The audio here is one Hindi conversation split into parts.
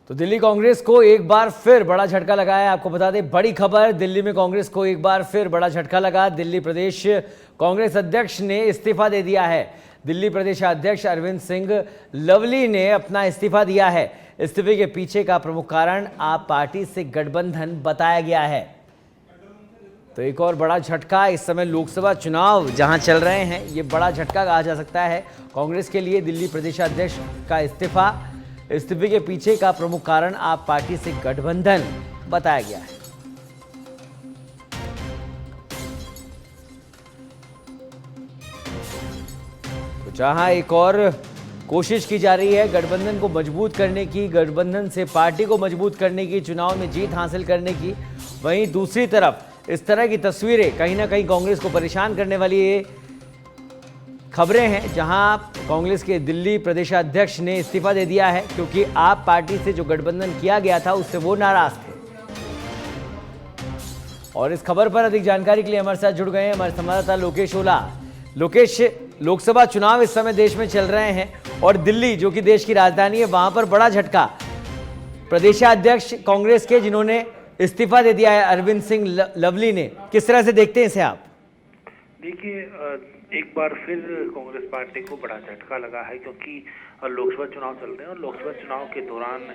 तो दिल्ली कांग्रेस को एक बार फिर बड़ा झटका लगा है। आपको बता दें, बड़ी खबर, दिल्ली में कांग्रेस को एक बार फिर बड़ा झटका लगा। दिल्ली प्रदेश कांग्रेस अध्यक्ष ने इस्तीफा दे दिया है। दिल्ली प्रदेश अध्यक्ष अरविंद सिंह लवली ने अपना इस्तीफा दिया है। इस्तीफे के पीछे का प्रमुख कारण आप पार्टी से गठबंधन बताया गया है। तो एक और बड़ा झटका, इस समय लोकसभा चुनाव जहां चल रहे हैं, ये बड़ा झटका कहा जा सकता है कांग्रेस के लिए। दिल्ली प्रदेशाध्यक्ष का इस्तीफे के पीछे का प्रमुख कारण आप पार्टी से गठबंधन बताया गया है। तो जहां एक और कोशिश की जा रही है गठबंधन को मजबूत करने की, गठबंधन से पार्टी को मजबूत करने की, चुनाव में जीत हासिल करने की, वहीं दूसरी तरफ इस तरह की तस्वीरें कहीं ना कहीं कांग्रेस को परेशान करने वाली ये खबरें हैं, जहां कांग्रेस के दिल्ली प्रदेशाध्यक्ष ने इस्तीफा दे दिया है क्योंकि आप पार्टी से जो गठबंधन किया गया था उससे वो नाराज थे। और इस खबर पर अधिक जानकारी के लिए हमारे साथ जुड़ गए हैं हमारे संवाददाता लोकेश ओला। लोकेश, लोकसभा चुनाव इस समय देश में चल रहे हैं और दिल्ली जो कि देश की राजधानी है, वहां पर बड़ा झटका प्रदेशाध्यक्ष कांग्रेस के जिन्होंने इस्तीफा दे दिया है, अरविंद सिंह लवली ने, किस तरह से देखते हैं इसे आप? देखिए, एक बार फिर कांग्रेस पार्टी को बड़ा झटका लगा है क्योंकि लोकसभा चुनाव चल रहे हैं और लोकसभा चुनाव के दौरान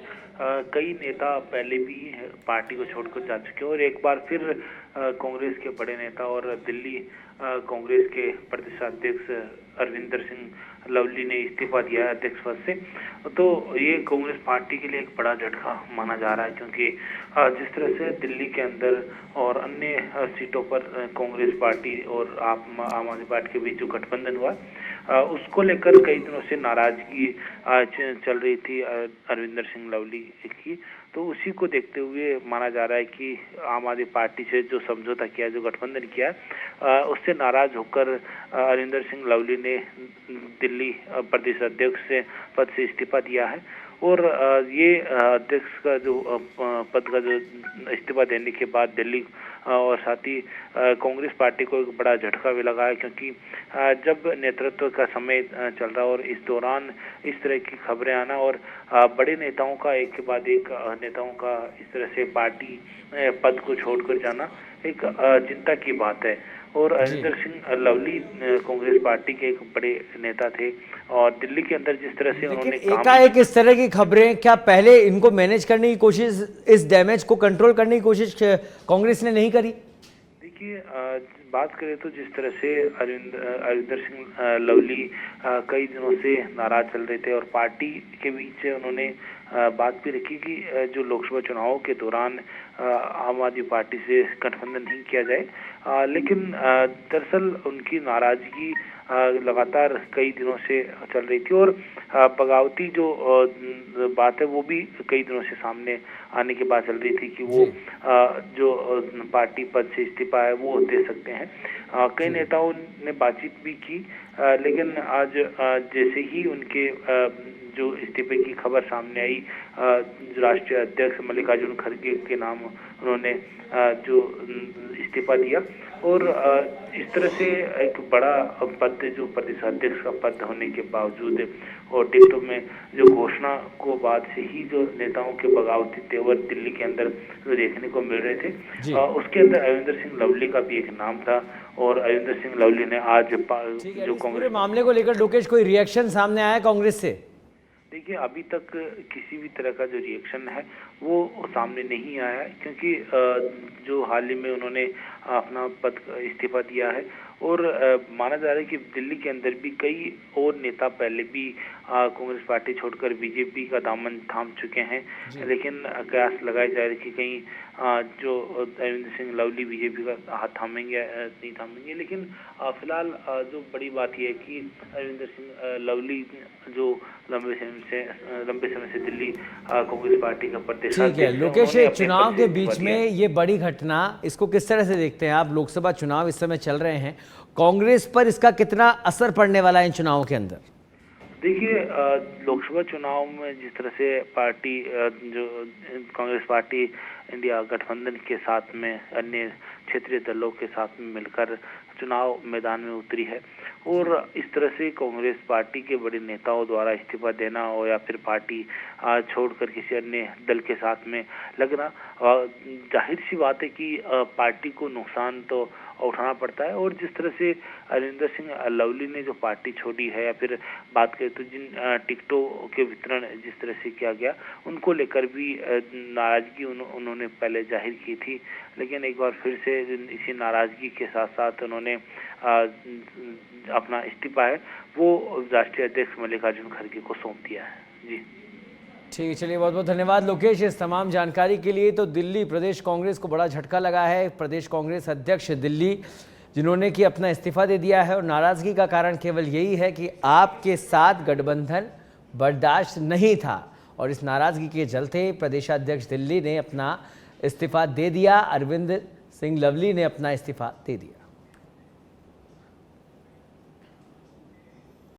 कई नेता पहले भी पार्टी को छोड़कर जा चुके हैं और एक बार फिर कांग्रेस के बड़े नेता और दिल्ली कांग्रेस के प्रदेशाध्यक्ष अरविंदर सिंह लवली ने इस्तीफा दिया है अध्यक्ष पद से। तो ये कांग्रेस पार्टी के लिए एक बड़ा झटका माना जा रहा है क्योंकि जिस तरह से दिल्ली के अंदर और अन्य सीटों पर कांग्रेस पार्टी और आम आदमी पार्टी के बीच जो गठबंधन हुआ उसको लेकर कई दिनों से नाराजगी चल रही थी अरविंदर सिंह लवली की। तो उसी को देखते हुए माना जा रहा है कि आम आदमी पार्टी से जो समझौता किया, जो गठबंधन किया, उससे नाराज होकर अरविंदर सिंह लवली ने दिल्ली प्रदेश अध्यक्ष से पद से इस्तीफा दिया है। और ये अध्यक्ष का जो पद का जो इस्तीफा देने के बाद दिल्ली और साथ ही कांग्रेस पार्टी को एक बड़ा झटका भी लगा है क्योंकि जब नेतृत्व का समय चल रहा और इस दौरान इस तरह की खबरें आना और बड़े नेताओं का एक के बाद एक नेताओं का इस तरह से पार्टी पद को छोड़कर जाना एक चिंता की बात है। और अरविंदर सिंह लवली कांग्रेस पार्टी के एक बड़े नेता थे और दिल्ली के अंदर जिस तरह से उन्होंने एकाएक इस तरह की खबरें, क्या पहले इनको मैनेज करने की कोशिश, इस डैमेज को कंट्रोल करने की कोशिश कांग्रेस ने नहीं करी? देखिए, बात करें तो जिस तरह से अरविंदर सिंह लवली कई दिनों से नाराज चल रहे थे और पार्टी के बीच से उन्होंने बात भी रखी कि जो लोकसभा चुनाव के दौरान आम आदमी पार्टी से गठबंधन नहीं किया जाए, लेकिन दरअसल उनकी नाराजगी लगातार कई दिनों से चल रही थी और बगावती जो बात है वो भी कई दिनों से सामने आने के बाद चल रही थी कि वो जो पार्टी पद से इस्तीफा है वो दे सकते हैं। कई नेताओं ने बातचीत भी की, लेकिन आज जैसे ही उनके जो इस्तीफे की खबर सामने आई, राष्ट्रीय अध्यक्ष मल्लिकार्जुन खड़गे के नाम उन्होंने जो इस्तीफा दिया और इस तरह से एक बड़ा पद जो प्रदेशाध्यक्ष का पद होने के बावजूद और टिकटॉक में जो घोषणा को बाद से ही जो नेताओं के बगावती तेवर दिल्ली के अंदर जो देखने को मिल रहे थे, उसके अंदर अरविंदर सिंह लवली का भी एक नाम था। और अरविंदर सिंह लवली ने आज जो कांग्रेस मामले को लेकर लोकेश कोई रिएक्शन सामने आया कांग्रेस से? देखिए, अभी तक किसी भी तरह का जो रिएक्शन है वो सामने नहीं आया है क्योंकि जो हाल ही में उन्होंने अपना पद इस्तीफा दिया है और माना जा रहा है कि दिल्ली के अंदर भी कई और नेता पहले भी कांग्रेस पार्टी छोड़कर बीजेपी का दामन थाम चुके हैं, लेकिन कयास लगाए जा रहे कि कहीं जो अरविंदर सिंह लवली बीजेपी का हाथ थामेंगे नहीं थामेंगे। लेकिन फिलहाल जो बड़ी बात यह है कि अरविंदर सिंह लवली जो लंबे समय से दिल्ली कांग्रेस पार्टी का प्रदेशाध्यक्ष है। लोकेश, चुनाव के बीच में ये बड़ी घटना, इसको किस तरह से देखते हैं आप? लोकसभा चुनाव इस समय चल रहे हैं, कांग्रेस पर इसका कितना असर पड़ने वाला है इन चुनावों के अंदर? देखिए, लोकसभा चुनाव में जिस तरह से पार्टी जो कांग्रेस पार्टी इंडिया गठबंधन के साथ में अन्य क्षेत्रीय दलों के साथ में मिलकर चुनाव मैदान में उतरी है और इस तरह से कांग्रेस पार्टी के बड़े नेताओं द्वारा इस्तीफा देना हो या फिर पार्टी छोड़कर किसी अन्य दल के साथ में लगना, जाहिर सी बात है कि पार्टी को नुकसान तो उठाना पड़ता है। और जिस तरह से अरिंदर सिंह लवली ने जो पार्टी छोड़ी है, या फिर बात करें तो जिन टिकटों के वितरण जिस तरह से किया गया, उनको लेकर भी नाराजगी उन्होंने पहले जाहिर की थी, लेकिन एक बार फिर से इसी नाराजगी के साथ साथ उन्होंने अपना इस्तीफा है वो राष्ट्रीय अध्यक्ष मल्लिकार्जुन खड़गे को सौंप दिया है। जी ठीक है, चलिए बहुत बहुत धन्यवाद लोकेश इस तमाम जानकारी के लिए। तो दिल्ली प्रदेश कांग्रेस को बड़ा झटका लगा है। प्रदेश कांग्रेस अध्यक्ष दिल्ली जिन्होंने कि अपना इस्तीफा दे दिया है और नाराजगी का कारण केवल यही है कि आपके साथ गठबंधन बर्दाश्त नहीं था और इस नाराजगी के चलते प्रदेशाध्यक्ष दिल्ली ने अपना इस्तीफा दे दिया, अरविंद सिंह लवली ने अपना इस्तीफा दे दिया।